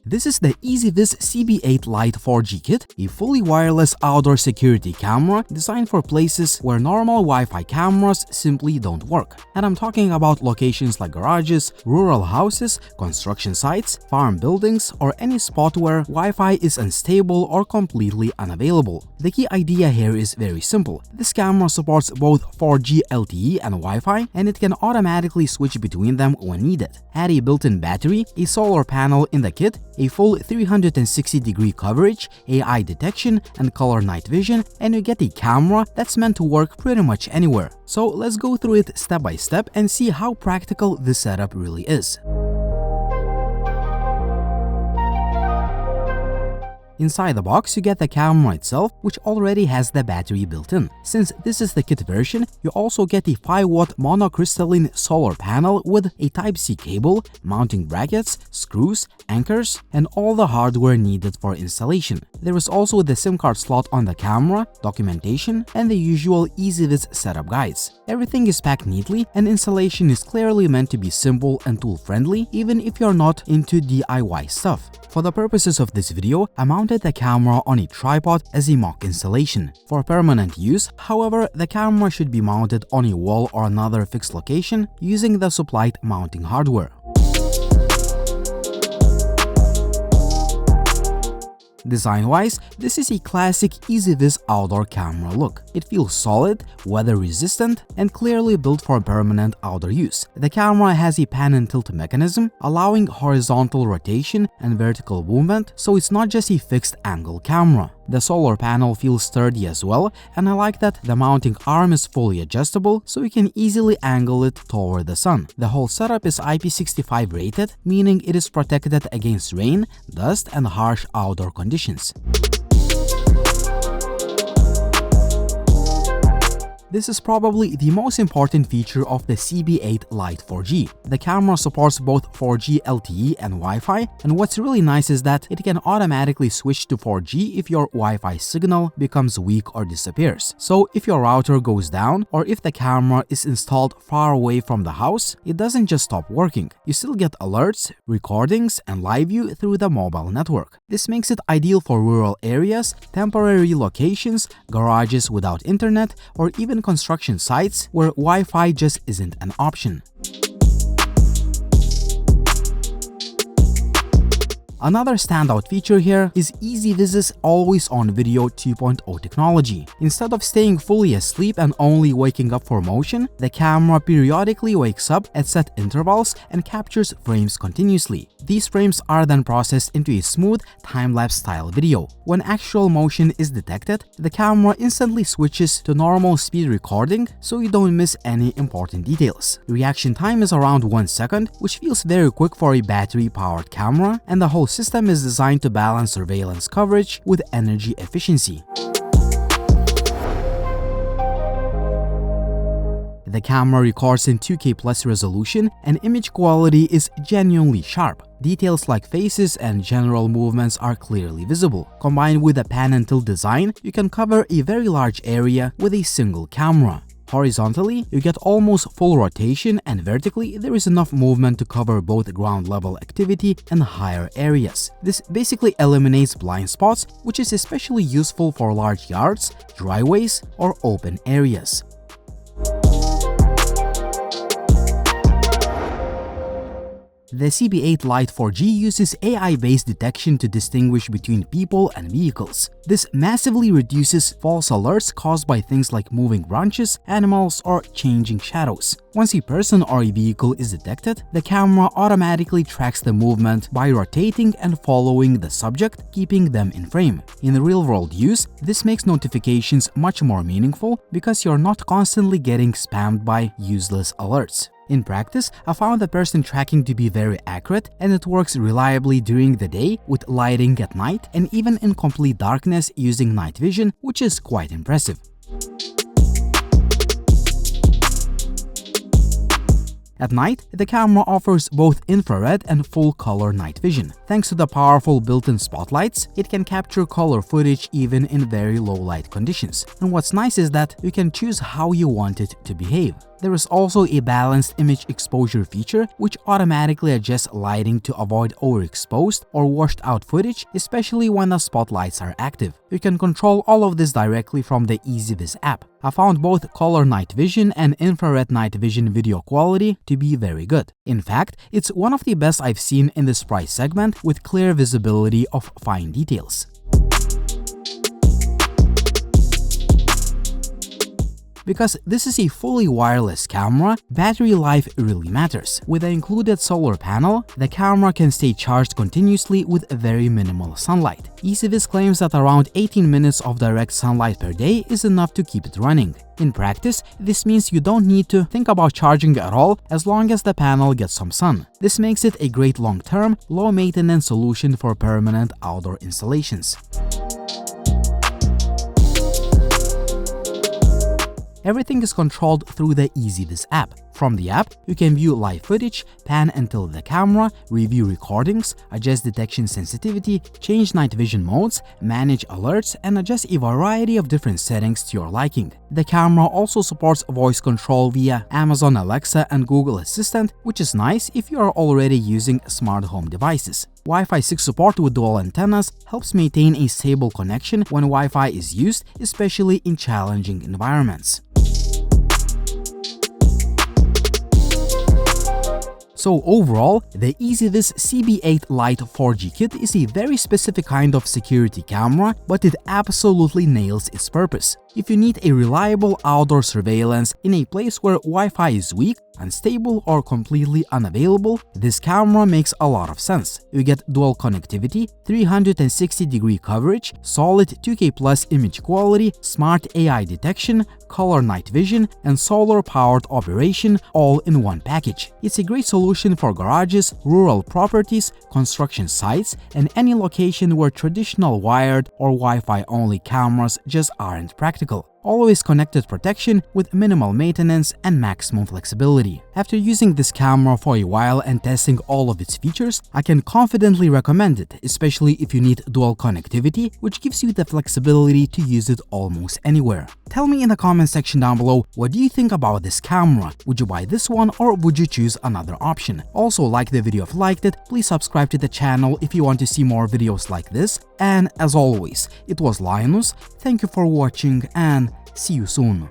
This is the EZVIZ CB8 Lite 4G kit, a fully wireless outdoor security camera designed for places where normal Wi-Fi cameras simply don't work. And I'm talking about locations like garages, rural houses, construction sites, farm buildings, or any spot where Wi-Fi is unstable or completely unavailable. The key idea here is very simple. This camera supports both 4G LTE and Wi-Fi, and it can automatically switch between them when needed. Add a built-in battery, a solar panel in the kit, a full 360-degree coverage, AI detection, and color night vision, and you get a camera that's meant to work pretty much anywhere. So let's go through it step by step and see how practical this setup really is. Inside the box, you get the camera itself, which already has the battery built in. Since this is the kit version, you also get a 5-watt monocrystalline solar panel with a Type-C cable, mounting brackets, screws, anchors, and all the hardware needed for installation. There is also the SIM card slot on the camera, documentation, and the usual EZVIZ setup guides. Everything is packed neatly, and installation is clearly meant to be simple and tool-friendly, even if you're not into DIY stuff. For the purposes of this video, I mounted the camera on a tripod as a mock installation. For permanent use, however, the camera should be mounted on a wall or another fixed location using the supplied mounting hardware. Design-wise, this is a classic EZVIZ outdoor camera look. It feels solid, weather-resistant, and clearly built for permanent outdoor use. The camera has a pan and tilt mechanism, allowing horizontal rotation and vertical movement, so it's not just a fixed angle camera. The solar panel feels sturdy as well, and I like that the mounting arm is fully adjustable, so you can easily angle it toward the sun. The whole setup is IP65 rated, meaning it is protected against rain, dust, and harsh outdoor conditions. This is probably the most important feature of the CB8 Lite 4G. The camera supports both 4G LTE and Wi-Fi, and what's really nice is that it can automatically switch to 4G if your Wi-Fi signal becomes weak or disappears. So if your router goes down, or if the camera is installed far away from the house, it doesn't just stop working. You still get alerts, recordings, and live view through the mobile network. This makes it ideal for rural areas, temporary locations, garages without internet, or even construction sites where Wi-Fi just isn't an option. Another standout feature here is EZVIZ's always-on video 2.0 technology. Instead of staying fully asleep and only waking up for motion, the camera periodically wakes up at set intervals and captures frames continuously. These frames are then processed into a smooth, time-lapse style video. When actual motion is detected, the camera instantly switches to normal speed recording, so you don't miss any important details. Reaction time is around 1 second, which feels very quick for a battery-powered camera, and the whole system is designed to balance surveillance coverage with energy efficiency. The camera records in 2K+ resolution, and image quality is genuinely sharp. Details like faces and general movements are clearly visible. Combined with a pan and tilt design, you can cover a very large area with a single camera. Horizontally, you get almost full rotation, and vertically, there is enough movement to cover both ground-level activity and higher areas. This basically eliminates blind spots, which is especially useful for large yards, driveways, or open areas. The CB8 Lite 4G uses AI-based detection to distinguish between people and vehicles. This massively reduces false alerts caused by things like moving branches, animals, or changing shadows. Once a person or a vehicle is detected, the camera automatically tracks the movement by rotating and following the subject, keeping them in frame. In real-world use, this makes notifications much more meaningful because you're not constantly getting spammed by useless alerts. In practice, I found the person tracking to be very accurate, and it works reliably during the day with lighting at night and even in complete darkness using night vision, which is quite impressive. At night, the camera offers both infrared and full-color night vision. Thanks to the powerful built-in spotlights, it can capture color footage even in very low light conditions. And what's nice is that you can choose how you want it to behave. There is also a balanced image exposure feature which automatically adjusts lighting to avoid overexposed or washed out footage, especially when the spotlights are active. You can control all of this directly from the EZVIZ app. I found both color night vision and infrared night vision video quality to be very good. In fact, it's one of the best I've seen in this price segment with clear visibility of fine details. Because this is a fully wireless camera, battery life really matters. With the included solar panel, the camera can stay charged continuously with very minimal sunlight. EZVIZ claims that around 18 minutes of direct sunlight per day is enough to keep it running. In practice, this means you don't need to think about charging at all as long as the panel gets some sun. This makes it a great long-term, low-maintenance solution for permanent outdoor installations. Everything is controlled through the EZVIZ app. From the app, you can view live footage, pan and tilt the camera, review recordings, adjust detection sensitivity, change night vision modes, manage alerts, and adjust a variety of different settings to your liking. The camera also supports voice control via Amazon Alexa and Google Assistant, which is nice if you are already using smart home devices. Wi-Fi 6 support with dual antennas helps maintain a stable connection when Wi-Fi is used, especially in challenging environments. So overall, the EZVIZ CB8 Lite 4G kit is a very specific kind of security camera, but it absolutely nails its purpose. If you need a reliable outdoor surveillance in a place where Wi-Fi is weak, unstable, or completely unavailable, this camera makes a lot of sense. You get dual connectivity, 360-degree coverage, solid 2K plus image quality, smart AI detection, color night vision, and solar-powered operation all in one package. It's a great solution for garages, rural properties, construction sites, and any location where traditional wired or Wi-Fi only cameras just aren't practical. Always connected protection with minimal maintenance and maximum flexibility. After using this camera for a while and testing all of its features, I can confidently recommend it, especially if you need dual connectivity, which gives you the flexibility to use it almost anywhere. Tell me in the comment section down below, what do you think about this camera? Would you buy this one or would you choose another option? Also, like the video if you liked it, please subscribe to the channel if you want to see more videos like this, and as always, it was Linus, thank you for watching and see you soon.